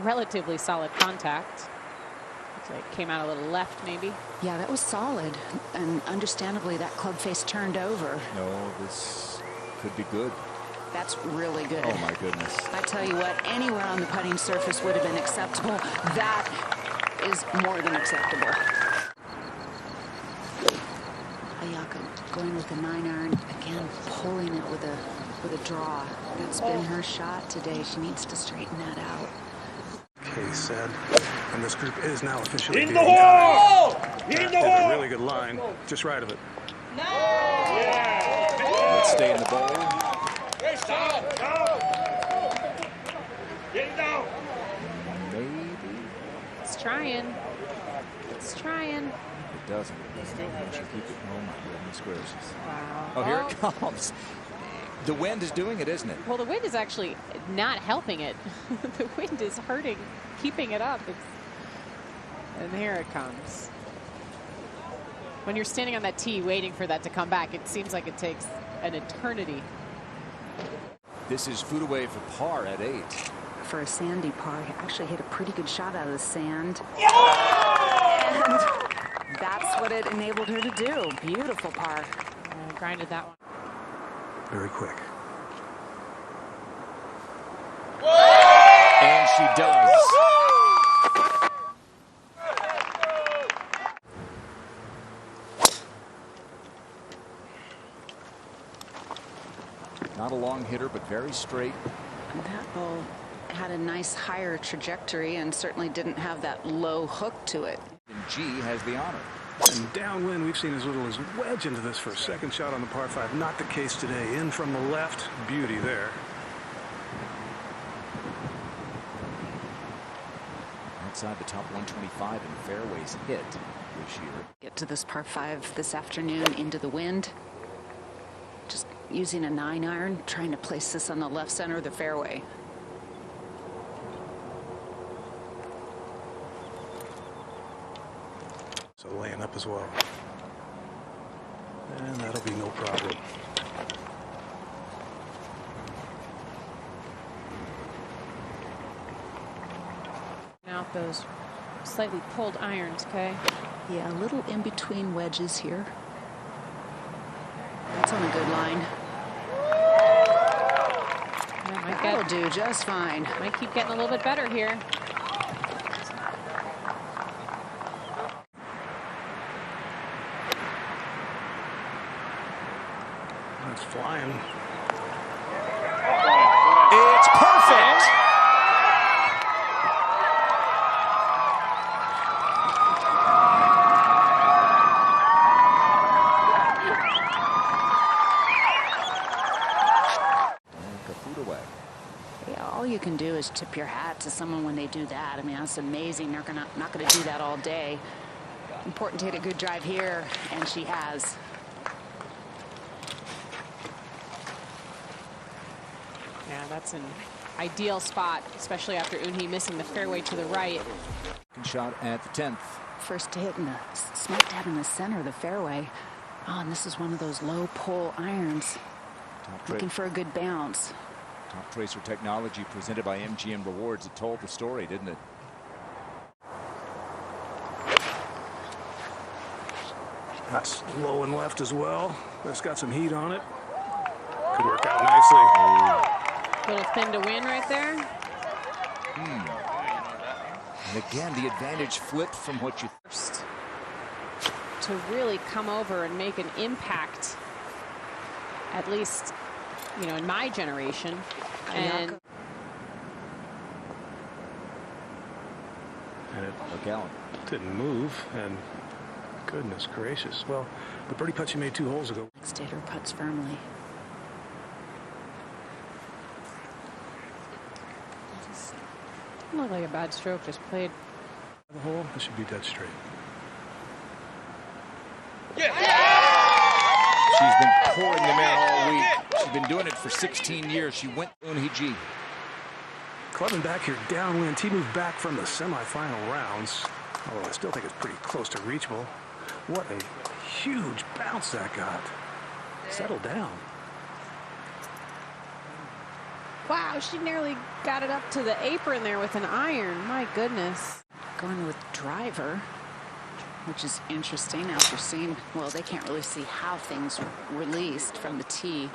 relatively solid contact. Looks like it came out a little left, maybe. Yeah, that was solid. And understandably, that club face turned over. No, this could be good. That's really good. Oh, my goodness. I tell you what, anywhere on the putting surface would have been acceptable. That is more than acceptable. Ayaka going with a 9-iron, again, pulling it with a draw. That's been her shot today. She needs to straighten that out. Okay, said. And this group is now officially In the hole! In the hole! A really good line. Just right of it. Let's stay in the bowl. Down! Get down! Maybe. It's trying. It's trying. It doesn't. I should keep it. Oh, my goodness gracious. Wow. Oh, here it comes. The wind is doing it, isn't it? Well, the wind is actually not helping it. The wind is hurting, keeping it up. And here it comes. When you're standing on that tee waiting for that to come back, it seems like it takes an eternity. This is Furue for par at 8. For a sandy par, he actually hit a pretty good shot out of the sand. Yeah! And that's what it enabled her to do. Beautiful par. Grinded that one. Very quick. And she does. Not a long hitter, but very straight. That ball had a nice higher trajectory and certainly didn't have that low hook to it. And G has the honor. And downwind, we've seen as little as wedge into this for a second shot on the par 5. Not the case today. In from the left. Beauty there. Outside the top 125 in fairways hit this year. Get to this par 5 this afternoon into the wind. Just using a 9-iron, trying to place this on the left center of the fairway. So laying up as well. And that'll be no problem. Out those slightly pulled irons, okay? Yeah, a little in between wedges here. That's on a good line. That'll do just fine. Might keep getting a little bit better here. It's flying. It's perfect. Yeah, all you can do is tip your hat to someone when they do that. I mean, that's amazing. They're not gonna do that all day. Important to hit a good drive here, and she has. Yeah, that's an ideal spot, especially after Eun-Hee missing the fairway to the right. Shot at the 10th. First hit in the smack dab in the center of the fairway. Oh, and this is one of those low pull irons. Looking for a good bounce. Top tracer technology presented by MGM Rewards. It told the story, didn't it? That's low and left as well. That's got some heat on it. Could work out nicely. Little thin to win right there. And again, the advantage flipped from what you first to really come over and make an impact, at least, you know, in my generation. And it look out. Didn't move, and goodness gracious. Well, the birdie putt she made 2 holes ago. Stayed her putts firmly. Looked like a bad stroke, just played. The hole, this should be dead straight. She's been pouring them in all week. She's been doing it for 16 years. She went Eun-Hee. Clubbing back here downwind. T moved back from the semifinal rounds. Although I still think it's pretty close to reachable. What a huge bounce that got. Settle down. Wow, she nearly got it up to the apron there with an iron. My goodness. Going with driver, which is interesting after seeing, well, they can't really see how things released from the tee.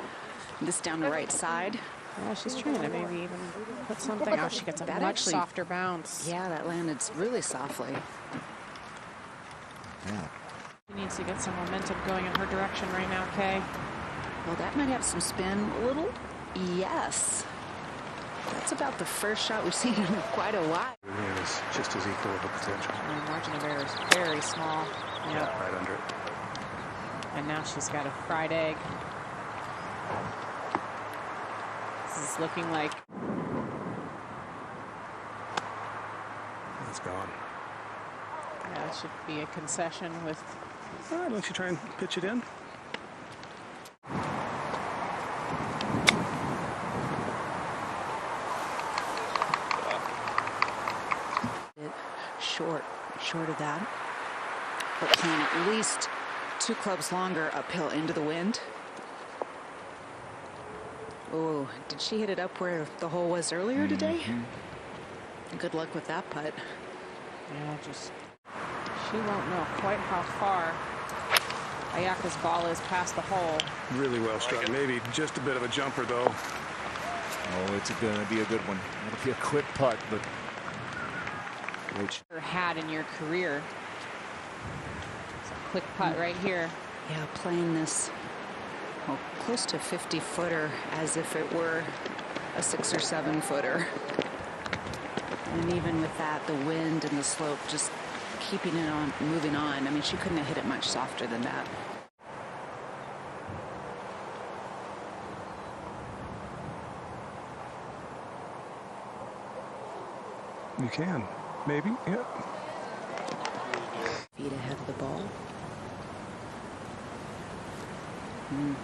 This down the right side. Yeah, she's trying to maybe even put something. Oh, she gets a That much actually- softer bounce. Yeah, that landed really softly. Yeah. She needs to get some momentum going in her direction right now, Kay. Well, that might have some spin. A little? Yes. That's about the first shot we've seen in quite a while. It is just as equal of a potential. The margin of error is very small. Yeah, right under it. And now she's got a fried egg. This is looking like... It's gone. Yeah, it should be a concession with... All right, don't you try and pitch it in? Short of that. But playing at least 2 clubs longer uphill into the wind. Oh, did she hit it up where the hole was earlier today? Good luck with that putt. Yeah, just... She won't know quite how far Ayaka's ball is past the hole. Really well struck. Maybe just a bit of a jumper, though. Oh, it's going to be a good one. It'll be a quick putt, but... Or had in your career. It's a quick putt right here. Yeah, playing this close to 50-footer as if it were a 6 or 7-footer. And even with that, the wind and the slope just keeping it on, moving on. I mean, she couldn't have hit it much softer than that. You can. Maybe, yeah. Feet ahead of the ball.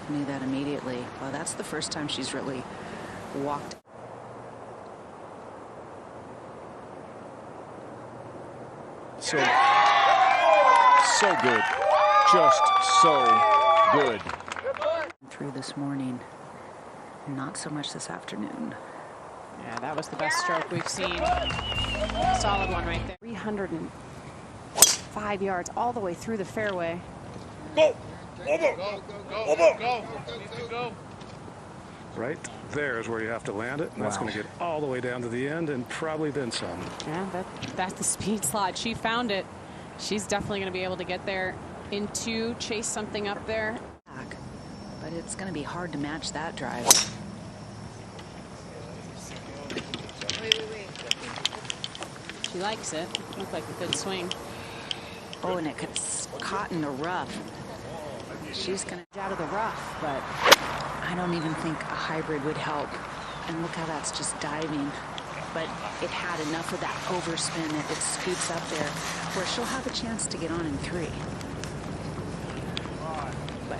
Knew that immediately. Well, that's the first time she's really walked. So good. Just so good. Through this morning. Not so much this afternoon. Yeah, that was the best stroke we've seen. Solid one right there. 305 yards all the way through the fairway. Go! Over! Over! Go! Right there is where you have to land it. And that's Wow. going to get all the way down to the end and probably then some. Yeah, that's the speed slot. She found it. She's definitely going to be able to get there in 2, chase something up there. But it's going to be hard to match that drive. She likes it. Looked like a good swing. Oh, and it gets caught in the rough. She's going to Out of the rough, but I don't even think a hybrid would help. And look how that's just diving. But it had enough of that overspin that it scoots up there where she'll have a chance to get on in 3. But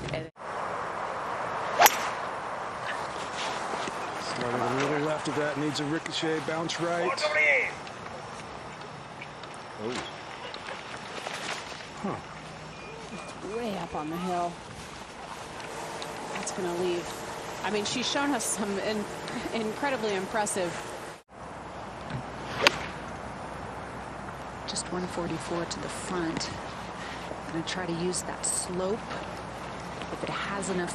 Starting a little left of that, needs a ricochet, bounce right. Oh. Huh. way up on the hill. That's going to leave. I mean, she's shown us some incredibly impressive. just 144 to the front. Going to try to use that slope. If it has enough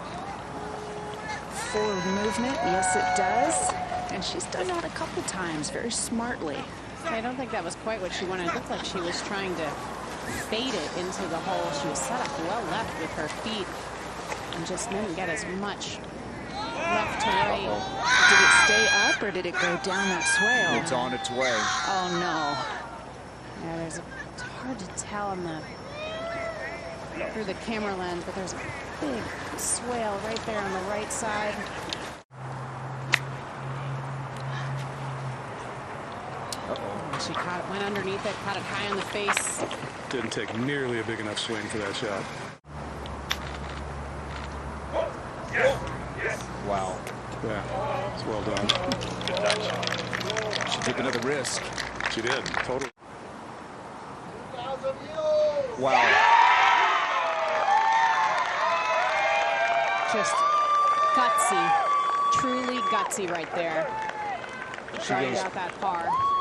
forward movement, yes it does. And she's done that a couple times very smartly. I don't think that was quite what she wanted. It looked like she was trying to fade it into the hole. She was set up well left with her feet and just didn't get as much left to right. Did it stay up or did it go down that swale? It's on its way. Oh no. Yeah, it's hard to tell on the through the camera lens, but there's a big swale right there on the right side. She caught it, went underneath it, caught it high on the face. Didn't take nearly a big enough swing for that shot. Wow. Yeah, it's well done. She took another risk. She did, totally. Wow. Just gutsy, truly gutsy right there. She Starting goes out that far.